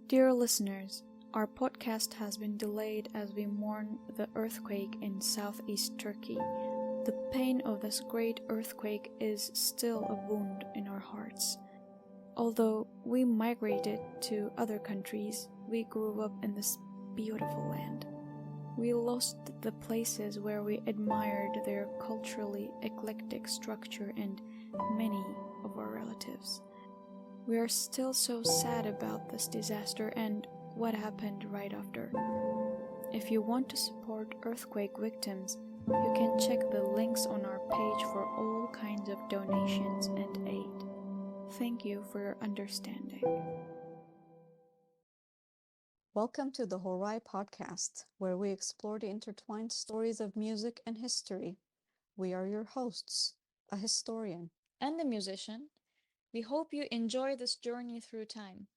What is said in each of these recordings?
Dear listeners, our podcast has been delayed as we mourn the earthquake in southeast Turkey. The pain of this great earthquake is still a wound in our hearts. Although we migrated to other countries, we grew up in this beautiful land. We lost the places where we admired their culturally eclectic structure and many of our relatives. We are still so sad about this disaster and what happened right after. If you want to support earthquake victims, you can check the links on our page for all kinds of donations and aid. Thank you for your understanding. Welcome to the Horai podcast, where we explore the intertwined stories of music and history. We are your hosts, a historian and a musician. We hope you enjoy this journey through time.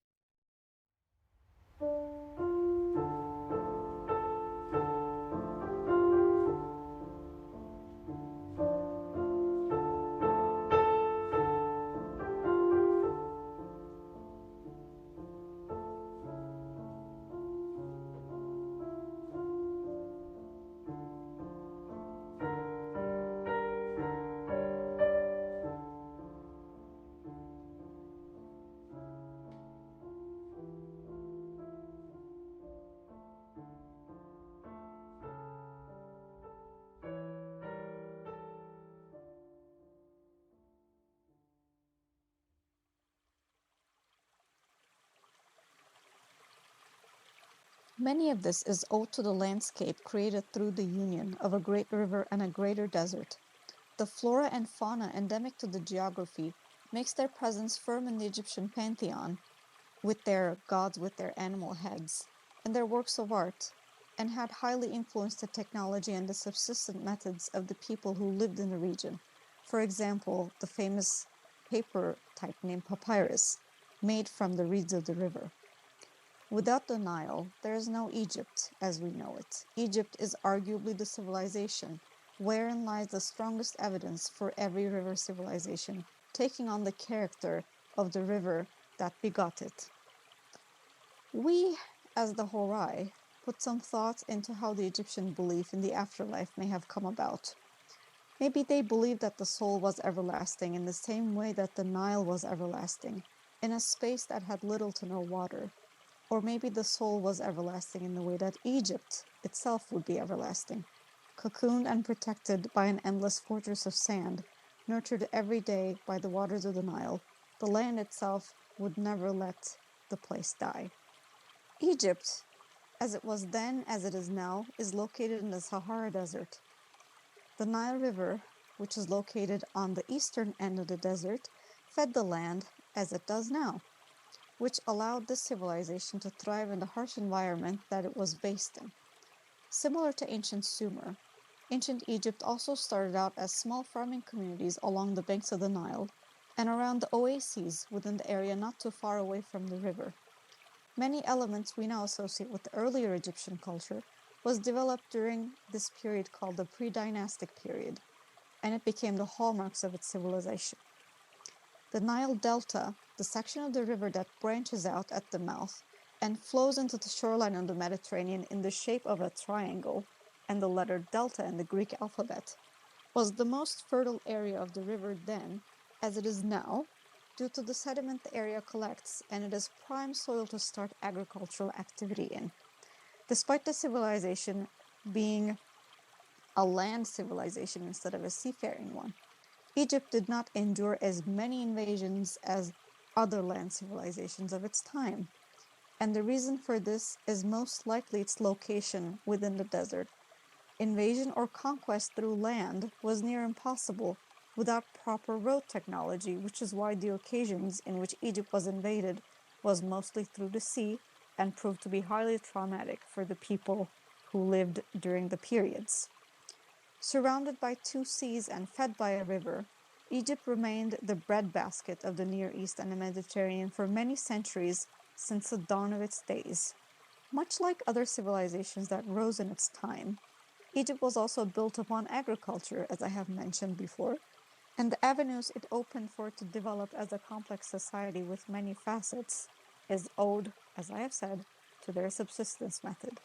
Many of this is owed to the landscape created through the union of a great river and a greater desert. The flora and fauna endemic to the geography makes their presence firm in the Egyptian pantheon, with their gods with their animal heads, and their works of art, and had highly influenced the technology and the subsistent methods of the people who lived in the region. For example, the famous paper type named papyrus, made from the reeds of the river. Without the Nile, there is no Egypt as we know it. Egypt is arguably the civilization, wherein lies the strongest evidence for every river civilization, taking on the character of the river that begot it. We, as the Horai, put some thought into how the Egyptian belief in the afterlife may have come about. Maybe they believed that the soul was everlasting in the same way that the Nile was everlasting, in a space that had little to no water. Or maybe the soul was everlasting in the way that Egypt itself would be everlasting, cocooned and protected by an endless fortress of sand, nurtured every day by the waters of the Nile. The land itself would never let the place die. Egypt, as it was then, as it is now, is located in the Sahara Desert. The Nile River, which is located on the eastern end of the desert, fed the land as it does now, which allowed this civilization to thrive in the harsh environment that it was based in. Similar to ancient Sumer, ancient Egypt also started out as small farming communities along the banks of the Nile and around the oases within the area not too far away from the river. Many elements we now associate with the earlier Egyptian culture was developed during this period called the pre-dynastic period, and it became the hallmarks of its civilization. The Nile Delta, the section of the river that branches out at the mouth and flows into the shoreline of the Mediterranean in the shape of a triangle and the letter delta in the Greek alphabet, was the most fertile area of the river then, as it is now, due to the sediment the area collects, and it is prime soil to start agricultural activity in. Despite the civilization being a land civilization instead of a seafaring one, Egypt did not endure as many invasions as other land civilizations of its time, and the reason for this is most likely its location within the desert. Invasion or conquest through land was near impossible without proper road technology, which is why the occasions in which Egypt was invaded was mostly through the sea and proved to be highly traumatic for the people who lived during the periods. Surrounded by two seas and fed by a river, Egypt remained the breadbasket of the Near East and the Mediterranean for many centuries since the dawn of its days. Much like other civilizations that rose in its time, Egypt was also built upon agriculture, as I have mentioned before, and the avenues it opened for it to develop as a complex society with many facets is owed, as I have said, to their subsistence method.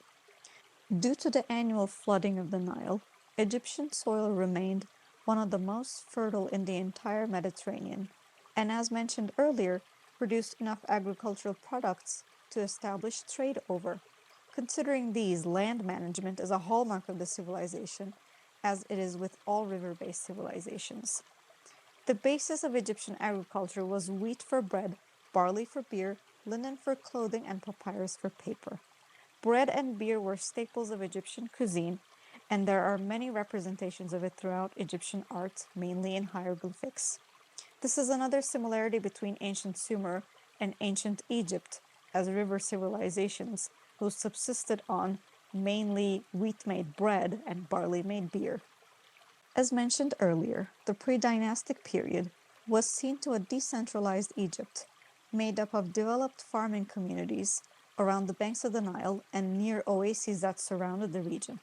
Due to the annual flooding of the Nile, Egyptian soil remained one of the most fertile in the entire Mediterranean, and as mentioned earlier, produced enough agricultural products to establish trade over. Considering these, land management is a hallmark of the civilization, as it is with all river-based civilizations. The basis of Egyptian agriculture was wheat for bread, barley for beer, linen for clothing, and papyrus for paper. Bread and beer were staples of Egyptian cuisine, and there are many representations of it throughout Egyptian art, mainly in hieroglyphics. This is another similarity between ancient Sumer and ancient Egypt, as river civilizations who subsisted on mainly wheat-made bread and barley-made beer. As mentioned earlier, the pre-dynastic period was seen to a decentralized Egypt, made up of developed farming communities around the banks of the Nile and near oases that surrounded the region.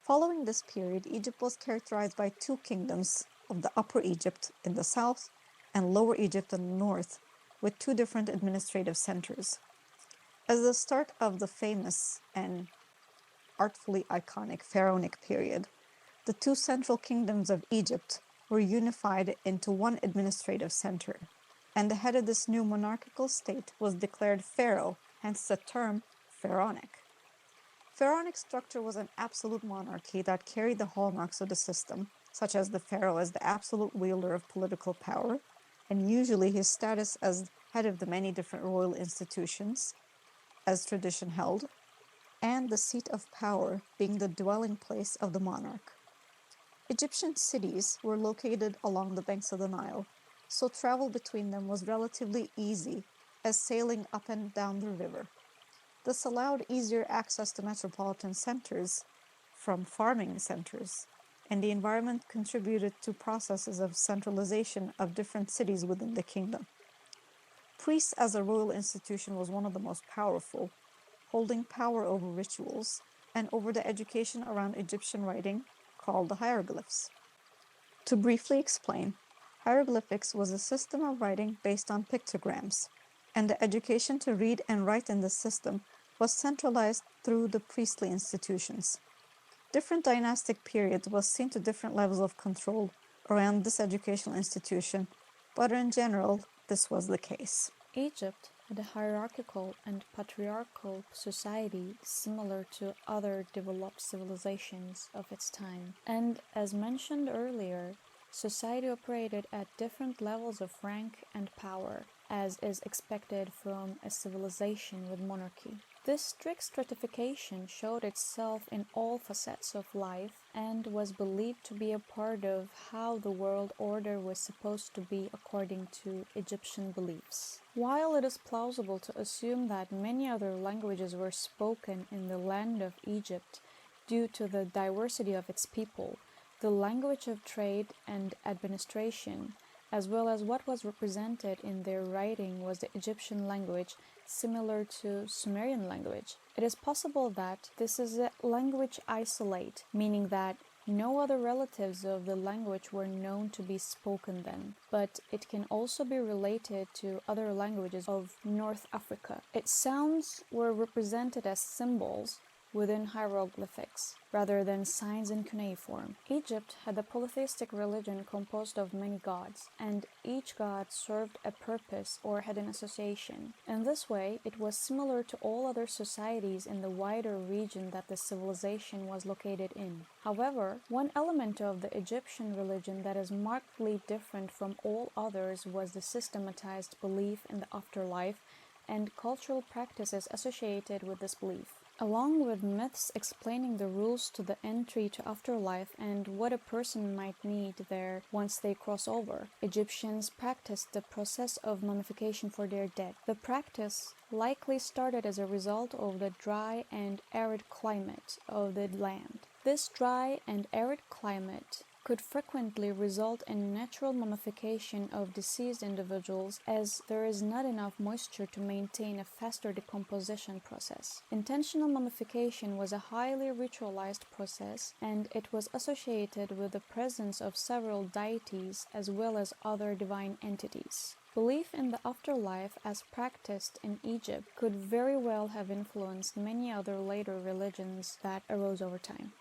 Following this period, Egypt was characterized by two kingdoms of the Upper Egypt in the south and Lower Egypt in the north, with two different administrative centers. As the start of the famous and artfully iconic pharaonic period, the two central kingdoms of Egypt were unified into one administrative center, and the head of this new monarchical state was declared pharaoh, hence the term pharaonic. Pharaonic structure was an absolute monarchy that carried the hallmarks of the system, such as the pharaoh as the absolute wielder of political power, and usually his status as head of the many different royal institutions, as tradition held, and the seat of power being the dwelling place of the monarch. Egyptian cities were located along the banks of the Nile, so travel between them was relatively easy, as sailing up and down the river. This allowed easier access to metropolitan centers from farming centers, and the environment contributed to processes of centralization of different cities within the kingdom. Priests as a royal institution was one of the most powerful, holding power over rituals and over the education around Egyptian writing, called the hieroglyphs. To briefly explain, hieroglyphics was a system of writing based on pictograms, and the education to read and write in this system was centralized through the priestly institutions. Different dynastic periods was seen to different levels of control around this educational institution, but in general, this was the case. Egypt had a hierarchical and patriarchal society similar to other developed civilizations of its time. And as mentioned earlier, society operated at different levels of rank and power, as is expected from a civilization with monarchy. This strict stratification showed itself in all facets of life and was believed to be a part of how the world order was supposed to be according to Egyptian beliefs. While it is plausible to assume that many other languages were spoken in the land of Egypt due to the diversity of its people, the language of trade and administration, as well as what was represented in their writing, was the Egyptian language, similar to Sumerian language. It is possible that this is a language isolate, meaning that no other relatives of the language were known to be spoken then, but it can also be related to other languages of North Africa. Its sounds were represented as symbols within hieroglyphics, rather than signs in cuneiform. Egypt had a polytheistic religion composed of many gods, and each god served a purpose or had an association. In this way, it was similar to all other societies in the wider region that the civilization was located in. However, one element of the Egyptian religion that is markedly different from all others was the systematized belief in the afterlife and cultural practices associated with this belief, along with myths explaining the rules to the entry to afterlife and what a person might need there once they cross over. Egyptians practiced the process of mummification for their dead. The practice likely started as a result of the dry and arid climate of the land. This dry and arid climate could frequently result in natural mummification of deceased individuals, as there is not enough moisture to maintain a faster decomposition process. Intentional mummification was a highly ritualized process, and it was associated with the presence of several deities as well as other divine entities. Belief in the afterlife as practiced in Egypt could very well have influenced many other later religions that arose over time.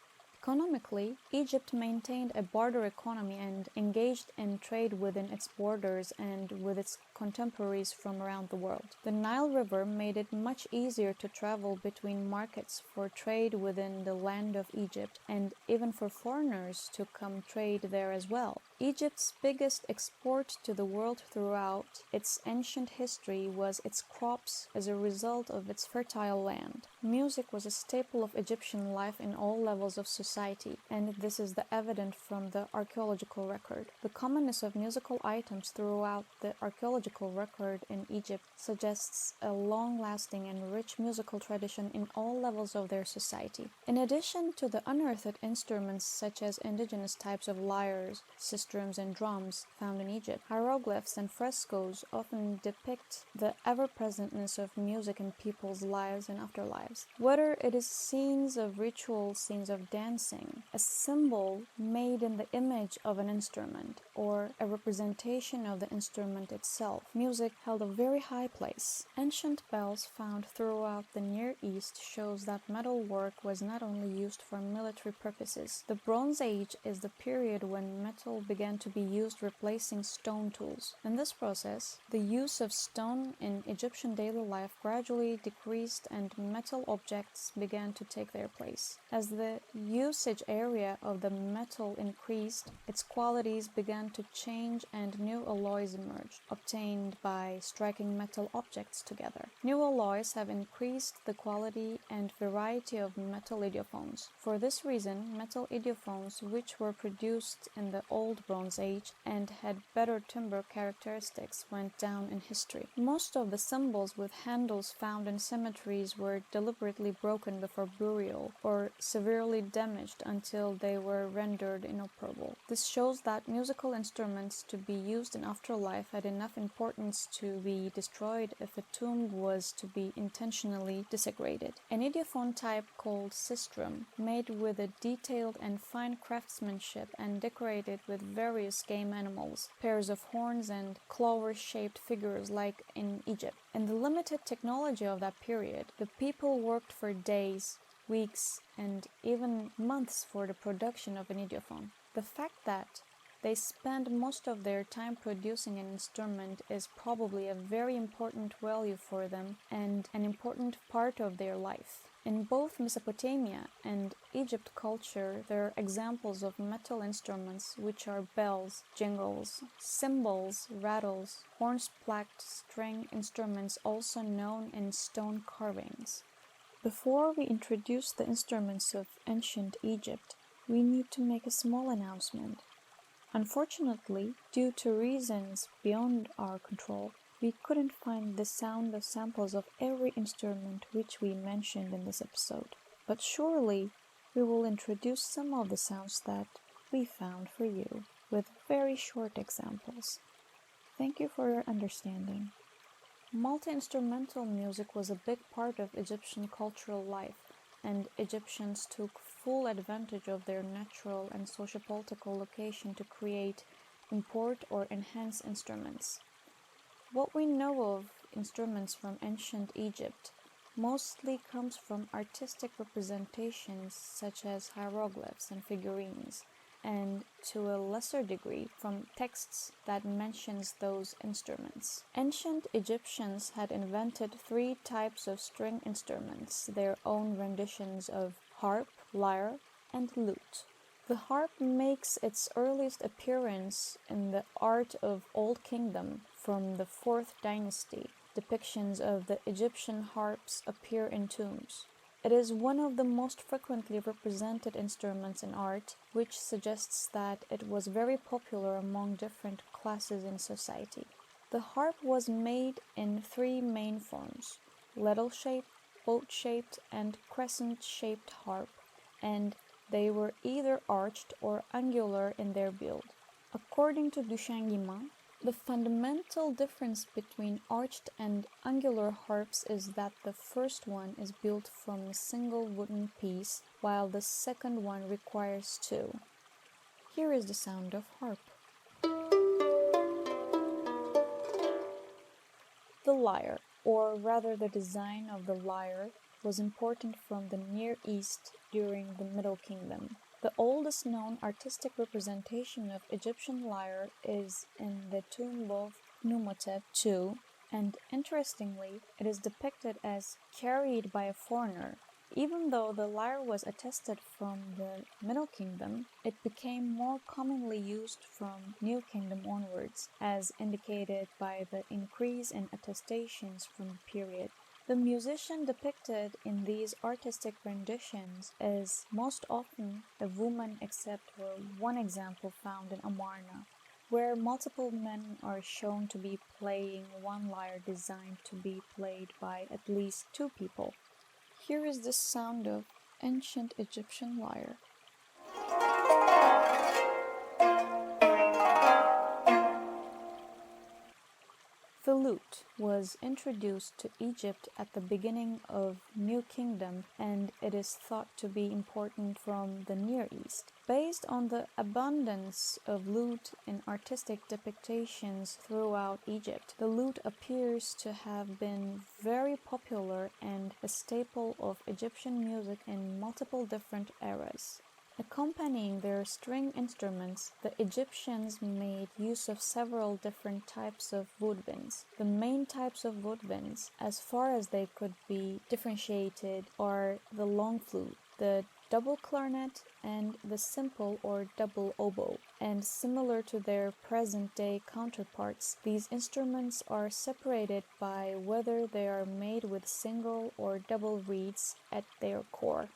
Economically, Egypt maintained a barter economy and engaged in trade within its borders and with its contemporaries from around the world. The Nile River made it much easier to travel between markets for trade within the land of Egypt and even for foreigners to come trade there as well. Egypt's biggest export to the world throughout its ancient history was its crops as a result of its fertile land. Music was a staple of Egyptian life in all levels of society, and this is evident from the archaeological record. The commonness of musical items throughout the archaeological record in Egypt suggests a long-lasting and rich musical tradition in all levels of their society. In addition to the unearthed instruments such as indigenous types of lyres, sistrums, and drums found in Egypt, hieroglyphs and frescoes often depict the ever-presentness of music in people's lives and afterlives. Whether it is scenes of ritual, scenes of dancing, a symbol made in the image of an instrument, or a representation of the instrument itself, music held a very high place. Ancient bells found throughout the Near East shows that metal work was not only used for military purposes. The Bronze Age is the period when metal began to be used replacing stone tools. In this process, the use of stone in Egyptian daily life gradually decreased and metal objects began to take their place. As the usage area of the metal increased, its qualities began to change and new alloys emerged, obtained by striking metal objects together. New alloys have increased the quality and variety of metal idiophones. For this reason, metal idiophones, which were produced in the Old Bronze Age and had better timbre characteristics, went down in history. Most of the cymbals with handles found in cemeteries were deliberately broken before burial or severely damaged until they were rendered inoperable. This shows that musical instruments to be used in afterlife had enough importance to be destroyed if a tomb was to be intentionally desecrated. An idiophone type called sistrum, made with a detailed and fine craftsmanship and decorated with various game animals, pairs of horns and clover-shaped figures like in Egypt. In the limited technology of that period, the people worked for days, weeks, and even months for the production of an idiophone. The fact that they spend most of their time producing an instrument is probably a very important value for them and an important part of their life. In both Mesopotamia and Egypt culture, there are examples of metal instruments which are bells, jingles, cymbals, rattles, horns-placked string instruments also known in stone carvings. Before we introduce the instruments of ancient Egypt, we need to make a small announcement. Unfortunately, due to reasons beyond our control, we couldn't find the sound of samples of every instrument which we mentioned in this episode. But surely, we will introduce some of the sounds that we found for you, with very short examples. Thank you for your understanding. Multi-instrumental music was a big part of Egyptian cultural life, and Egyptians took full advantage of their natural and sociopolitical location to create, import, or enhance instruments. What we know of instruments from ancient Egypt mostly comes from artistic representations such as hieroglyphs and figurines, and to a lesser degree from texts that mentions those instruments. Ancient Egyptians had invented 3 types of string instruments, their own renditions of harp, lyre, and lute. The harp makes its earliest appearance in the art of Old Kingdom from the 4th dynasty. Depictions of the Egyptian harps appear in tombs. It is one of the most frequently represented instruments in art, which suggests that it was very popular among different classes in society. The harp was made in 3 main forms: ladle-shaped, boat-shaped, and crescent-shaped harp, and they were either arched or angular in their build. According to Duchamp, the fundamental difference between arched and angular harps is that the first one is built from a single wooden piece, while the second one requires 2. Here is the sound of harp. The lyre, or rather the design of the lyre, was important from the Near East during the Middle Kingdom. The oldest known artistic representation of Egyptian lyre is in the tomb of Numhotep II, and interestingly, it is depicted as carried by a foreigner. Even though the lyre was attested from the Middle Kingdom, it became more commonly used from New Kingdom onwards, as indicated by the increase in attestations from the period. The musician depicted in these artistic renditions is most often a woman, except for one example found in Amarna, where multiple men are shown to be playing one lyre designed to be played by at least two people. Here is the sound of ancient Egyptian lyre. The lute was introduced to Egypt at the beginning of New Kingdom, and it is thought to be important from the Near East. Based on the abundance of lute in artistic depictions throughout Egypt, the lute appears to have been very popular and a staple of Egyptian music in multiple different eras. Accompanying their string instruments, the Egyptians made use of several different types of woodwinds. The main types of woodwinds, as far as they could be differentiated, are the long flute, the double clarinet, and the simple or double oboe. And similar to their present-day counterparts, these instruments are separated by whether they are made with single or double reeds at their core.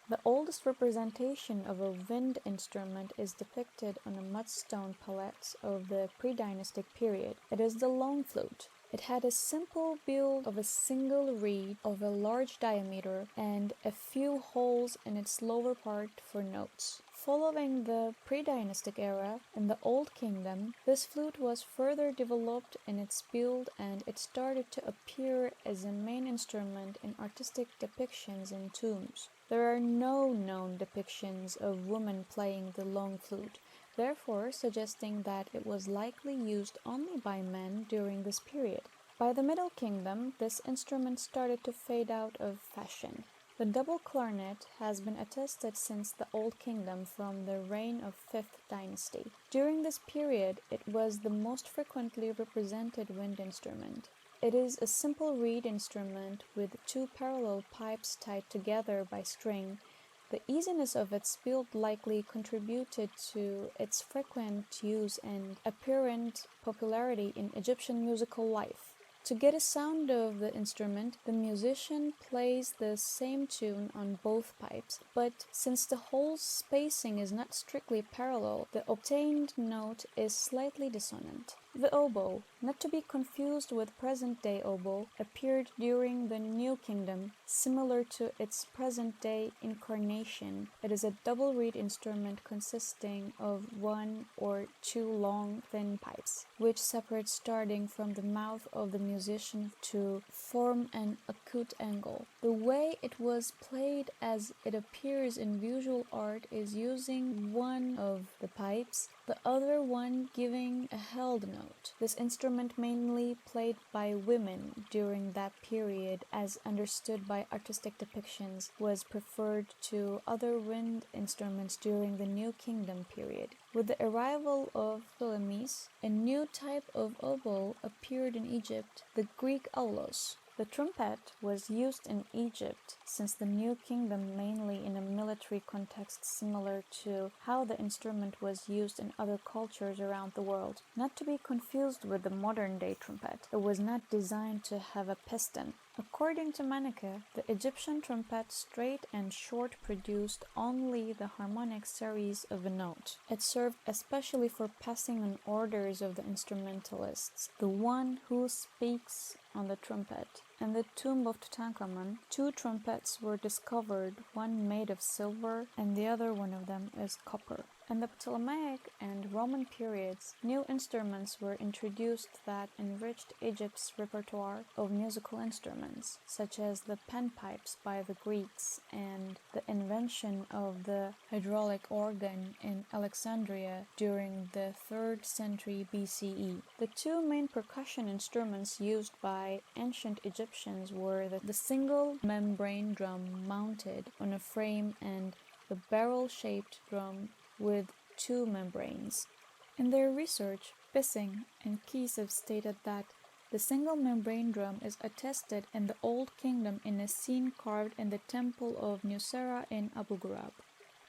The oldest representation of a wind instrument is depicted on a mudstone palette of the pre-dynastic period. It is the long flute. It had a simple build of a single reed of a large diameter and a few holes in its lower part for notes. Following the pre-dynastic era, in the Old Kingdom, this flute was further developed in its build and it started to appear as a main instrument in artistic depictions in tombs. There are no known depictions of women playing the long flute, therefore suggesting that it was likely used only by men during this period. By the Middle Kingdom, this instrument started to fade out of fashion. The double clarinet has been attested since the Old Kingdom from the reign of 5th dynasty. During this period, it was the most frequently represented wind instrument. It is a simple reed instrument with two parallel pipes tied together by string. The easiness of its build likely contributed to its frequent use and apparent popularity in Egyptian musical life. To get a sound of the instrument, the musician plays the same tune on both pipes, but since the whole spacing is not strictly parallel, the obtained note is slightly dissonant. The oboe, not to be confused with present-day oboe, appeared during the New Kingdom, similar to its present-day incarnation. It is a double reed instrument consisting of one or two long, thin pipes, which separate starting from the mouth of the musician to form an acute angle. The way it was played as it appears in visual art is using one of the pipes, the other one giving a held note. This instrument mainly played by women during that period, as understood by artistic depictions, was preferred to other wind instruments during the New Kingdom period. With the arrival of Ptolemies, a new type of oboe appeared in Egypt, the Greek aulos. The trumpet was used in Egypt since the New Kingdom mainly in a military context similar to how the instrument was used in other cultures around the world. Not to be confused with the modern-day trumpet, it was not designed to have a piston. According to Maneke, the Egyptian trumpet, straight and short, produced only the harmonic series of a note. It served especially for passing on orders of the instrumentalists, the one who speaks on the trumpet. In the tomb of Tutankhamun, 2 trumpets were discovered, one made of silver and the other one of them is copper. In the Ptolemaic and Roman periods, new instruments were introduced that enriched Egypt's repertoire of musical instruments, such as the panpipes by the Greeks and the invention of the hydraulic organ in Alexandria during the 3rd century BCE. The 2 main percussion instruments used by ancient Egyptians were the single membrane drum mounted on a frame and the barrel-shaped drum with 2 membranes. In their research, Bissing and Kiesov stated that the single membrane drum is attested in the Old Kingdom in a scene carved in the temple of Nusera in Abu Ghraib.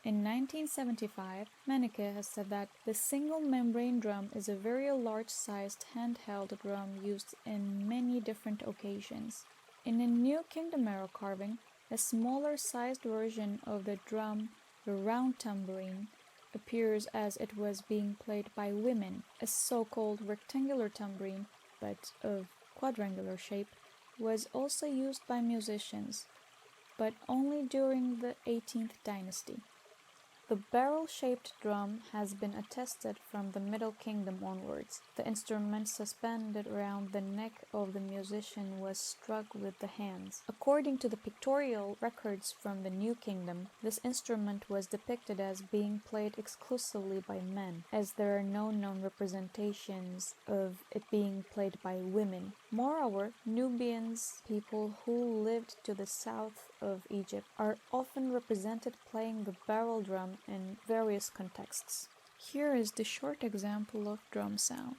In 1975, Manneke has said that the single membrane drum is a very large-sized handheld drum used in many different occasions. In a New Kingdom era carving, a smaller-sized version of the drum, the round tambourine, appears as it was being played by women. A so-called rectangular tambourine, but of quadrangular shape, was also used by musicians, but only during the 18th dynasty. The barrel-shaped drum has been attested from the Middle Kingdom onwards. The instrument suspended around the neck of the musician was struck with the hands. According to the pictorial records from the New Kingdom, this instrument was depicted as being played exclusively by men, as there are no known representations of it being played by women. Moreover, Nubians, people who lived to the south of Egypt, are often represented playing the barrel drum in various contexts. Here is the short example of drum sound.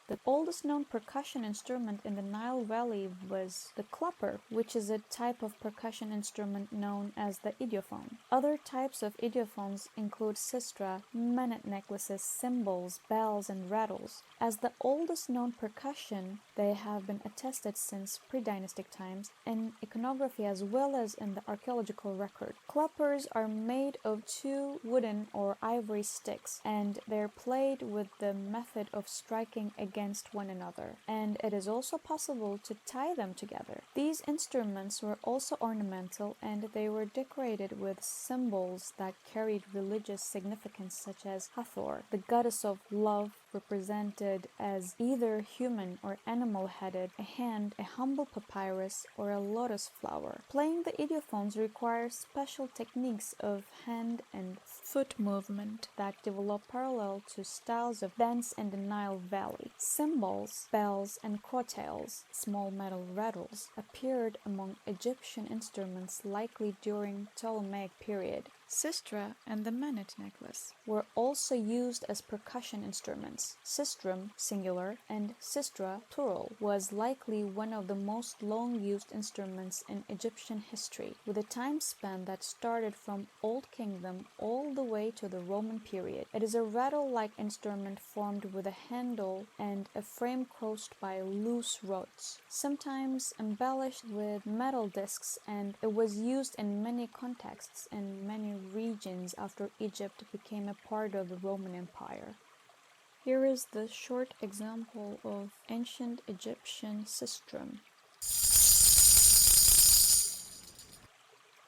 The oldest known percussion instrument in the Nile Valley was the klapper, which is a type of percussion instrument known as the idiophone. Other types of idiophones include sistra, manet necklaces, cymbals, bells, and rattles. As the oldest known percussion, they have been attested since pre-dynastic times in iconography as well as in the archaeological record. Klappers are made of 2 wooden or ivory sticks, and they're played with the method of striking against one another, and it is also possible to tie them together. These instruments were also ornamental, and they were decorated with symbols that carried religious significance, such as Hathor, the goddess of love, represented as either human or animal-headed, a hand, a humble papyrus, or a lotus flower. Playing the idiophones requires special techniques of hand and foot movement that develop parallel to styles of dance in the Nile Valley. Cymbals, bells, and crotales, small metal rattles, appeared among Egyptian instruments likely during Ptolemaic period. Sistra and the manet necklace were also used as percussion instruments. Sistrum, singular, and sistra, plural, was likely one of the most long-used instruments in Egyptian history, with a time span that started from Old Kingdom all the way to the Roman period. It is a rattle-like instrument formed with a handle and a frame crossed by loose rods, sometimes embellished with metal discs, and it was used in many contexts in many regions after Egypt became a part of the Roman Empire. Here is the short example of ancient Egyptian sistrum.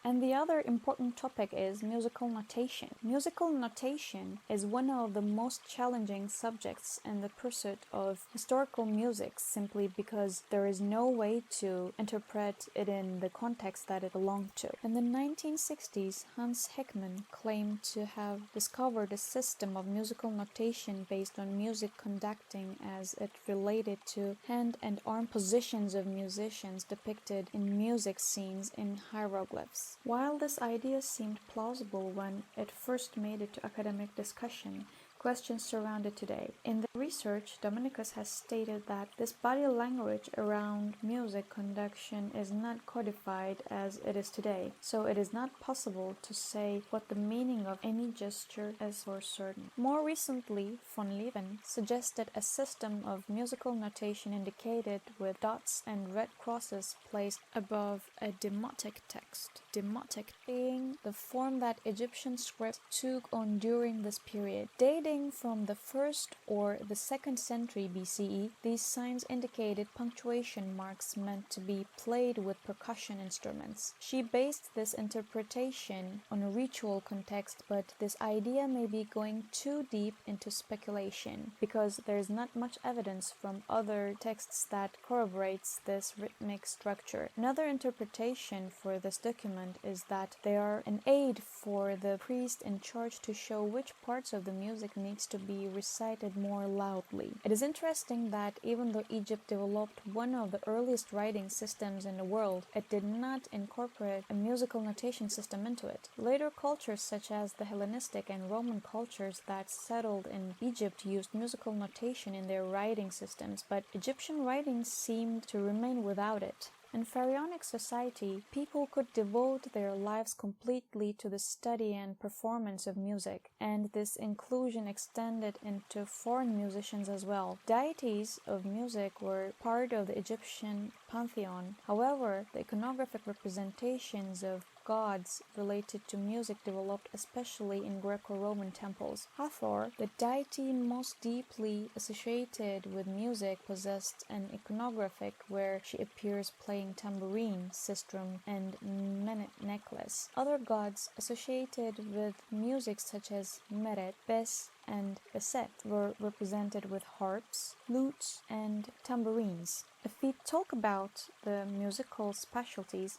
And the other important topic is musical notation. Musical notation is one of the most challenging subjects in the pursuit of historical music, simply because there is no way to interpret it in the context that it belonged to. In the 1960s, Hans Hickman claimed to have discovered a system of musical notation based on music conducting as it related to hand and arm positions of musicians depicted in music scenes in hieroglyphs. While this idea seemed plausible when it first made it to academic discussion, questions surround it today. In the research, Dominicus has stated that this body language around music conduction is not codified as it is today, so it is not possible to say what the meaning of any gesture is for certain. More recently, von Leven suggested a system of musical notation indicated with dots and red crosses placed above a demotic text. Demotic being the form that Egyptian script took on during this period, dating Dating from the 1st or the 2nd century BCE, these signs indicated punctuation marks meant to be played with percussion instruments. She based this interpretation on a ritual context, but this idea may be going too deep into speculation, because there's not much evidence from other texts that corroborates this rhythmic structure. Another interpretation for this document is that they are an aid for the priest in charge to show which parts of the music needs to be recited more loudly. It is interesting that even though Egypt developed one of the earliest writing systems in the world, it did not incorporate a musical notation system into it. Later cultures such as the Hellenistic and Roman cultures that settled in Egypt used musical notation in their writing systems, but Egyptian writings seemed to remain without it. In pharaonic society, people could devote their lives completely to the study and performance of music, and this inclusion extended into foreign musicians as well. Deities of music were part of the Egyptian pantheon. However, the iconographic representations of gods related to music developed especially in Greco-Roman temples. Hathor, the deity most deeply associated with music, possessed an iconographic where she appears playing tambourine, sistrum, and menet necklace. Other gods associated with music such as Meret, Bes, and Beset were represented with harps, lutes, and tambourines. If we talk about the musical specialties,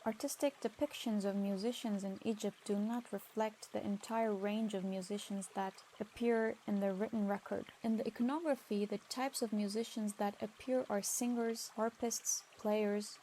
artistic depictions of musicians in Egypt do not reflect the entire range of musicians that appear in the written record. In the iconography, the types of musicians that appear are singers, harpists, players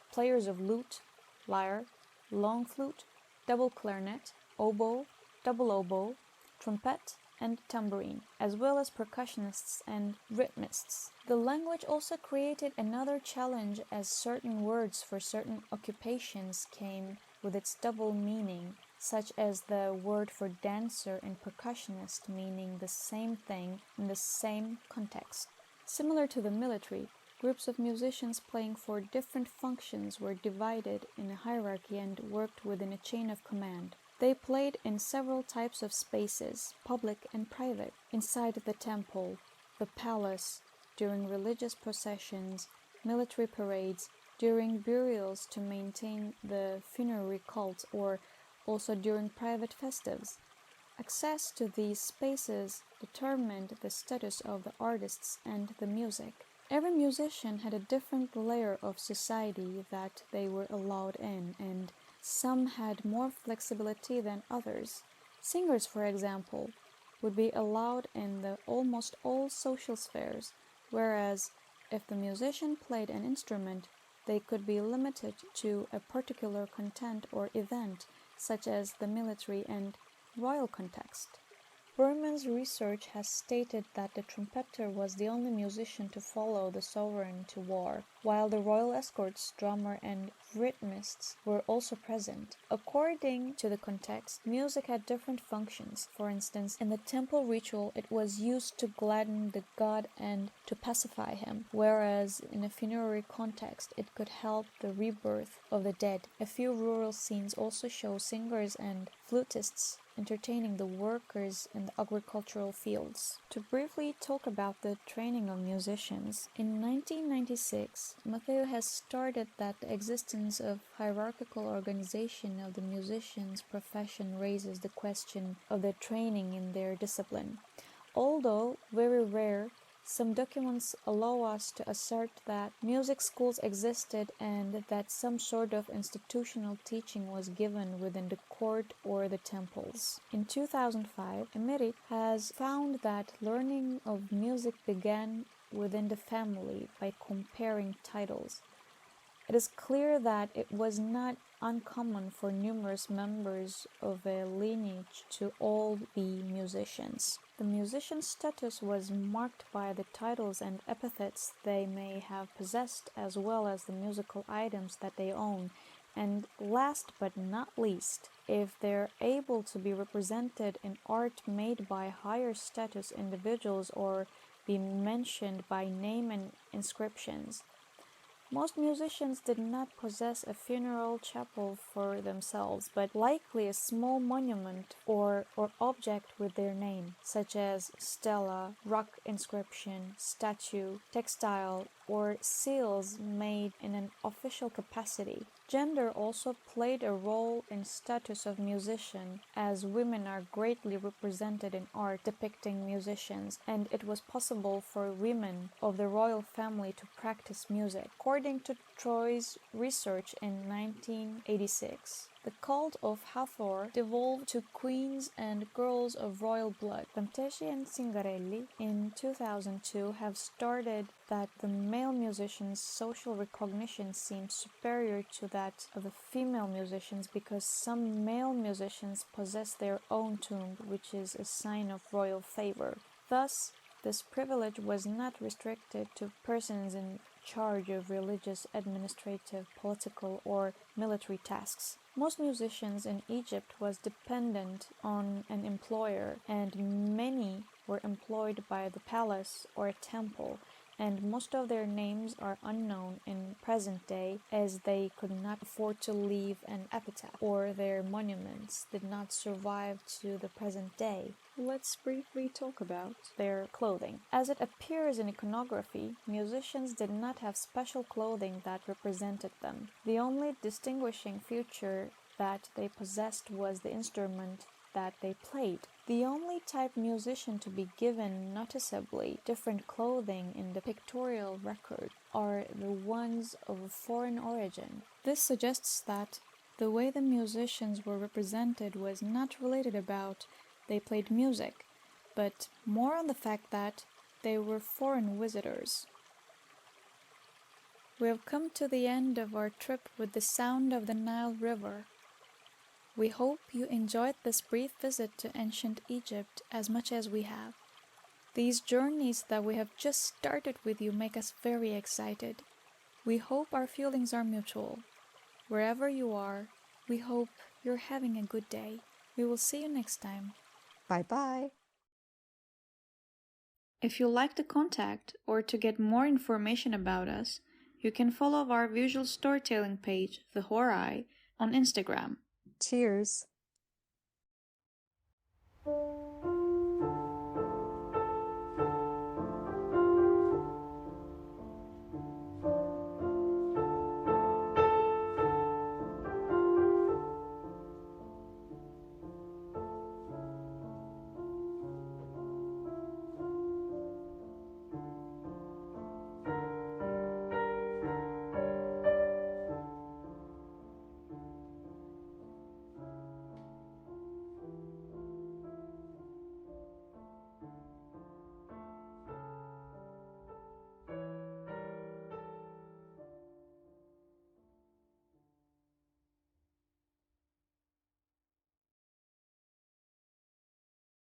of lute, lyre, long flute, double clarinet, oboe, double oboe, trumpet, and tambourine, as well as percussionists and rhythmists. The language also created another challenge, as certain words for certain occupations came with its double meaning, such as the word for dancer and percussionist meaning the same thing in the same context. Similar to the military, groups of musicians playing for different functions were divided in a hierarchy and worked within a chain of command. They played in several types of spaces, public and private, inside the temple, the palace, during religious processions, military parades, during burials to maintain the funerary cult, or also during private festives. Access to these spaces determined the status of the artists and the music. Every musician had a different layer of society that they were allowed in, and some had more flexibility than others. Singers, for example, would be allowed in almost all social spheres, whereas if the musician played an instrument, they could be limited to a particular content or event, such as the military and royal context. Berman's research has stated that the trumpeter was the only musician to follow the sovereign to war, while the royal escorts, drummer, and rhythmists were also present. According to the context, music had different functions. For instance, in the temple ritual, it was used to gladden the god and to pacify him, whereas in a funerary context, it could help the rebirth of the dead. A few rural scenes also show singers and flutists entertaining the workers in the agricultural fields. To briefly talk about the training of musicians, in 1996, Matteo has started that the existence of hierarchical organization of the musicians' profession raises the question of their training in their discipline. Although very rare, some documents allow us to assert that music schools existed and that some sort of institutional teaching was given within the court or the temples. In 2005, Emery has found that learning of music began within the family by comparing titles. It is clear that it was not uncommon for numerous members of a lineage to all be musicians. The musician's status was marked by the titles and epithets they may have possessed, as well as the musical items that they own, and last but not least, if they're able to be represented in art made by higher status individuals or be mentioned by name and inscriptions. Most musicians did not possess a funeral chapel for themselves, but likely a small monument or object with their name, such as stela, rock inscription, statue, textile, or seals made in an official capacity. Gender also played a role in status of musician, as women are greatly represented in art depicting musicians, and it was possible for women of the royal family to practice music. According to Troy's research in 1986, the cult of Hathor devolved to queens and girls of royal blood. Camteshi and Cingarelli in 2002 have started that the male musician's social recognition seems superior to that of the female musicians because some male musicians possess their own tomb, which is a sign of royal favor. Thus, this privilege was not restricted to persons in charge of religious, administrative, political, or military tasks. Most musicians in Egypt was dependent on an employer, and many were employed by the palace or a temple, and most of their names are unknown in present day as they could not afford to leave an epitaph, or their monuments did not survive to the present day. Let's briefly talk about their clothing. As it appears in iconography, musicians did not have special clothing that represented them. The only distinguishing feature that they possessed was the instrument that they played. The only type musician to be given noticeably different clothing in the pictorial record are the ones of foreign origin. This suggests that the way the musicians were represented was not related about they played music, but more on the fact that they were foreign visitors. We have come to the end of our trip with the sound of the Nile River. We hope you enjoyed this brief visit to ancient Egypt as much as we have. These journeys that we have just started with you make us very excited. We hope our feelings are mutual. Wherever you are, we hope you're having a good day. We will see you next time. Bye-bye. If you'd like to contact or to get more information about us, you can follow our visual storytelling page, the Horai, on Instagram. Cheers.